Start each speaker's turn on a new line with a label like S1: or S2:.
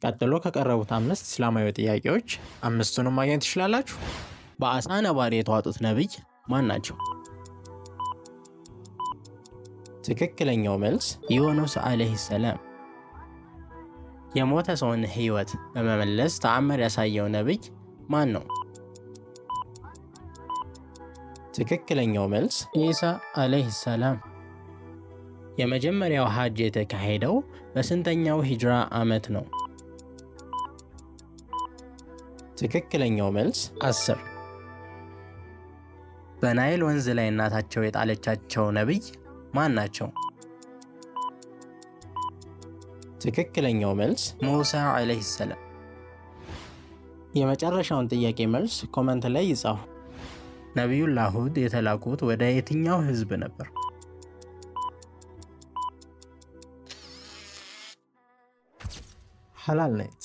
S1: ቀጥሎ ከቀረቡት 5 እስላማዊ ጥያቄዎች 5ቱንም ማግኘት ትችላላችሁ። በአሳ ነባሪ የተዋጡት ነብይ ማን ናቸው? ትክክለኛው መልስ ዩኑስ አለይሂ ሰላም። የሞተ ሰውን ህይወት በመመለስ ተአምር ያሳየው ነብይ ማን ነው? ትክክለኛው መልስ ኢሳ አለይሂ ሰላም። የመጀመሪያው ሐጅ የተካሄደው በስንተኛው ሂጅራ ዓመት ነው? ትክክለኛው መልስ 10። በናይል ወንዝ ላይ እናታቸው የጣለቻቸው ነብይ ማን ናቸው? ትክክለኛው መልስ ሙሳ አለይሂ ሰላም። የመጨረሻውን ጥያቄ መልስ ኮመንት ላይ ይጻፉ። ነቢዩላህ ሁድ የተላኩት ወደ የትኛው ህዝብ ነበር? ሐላል ኔት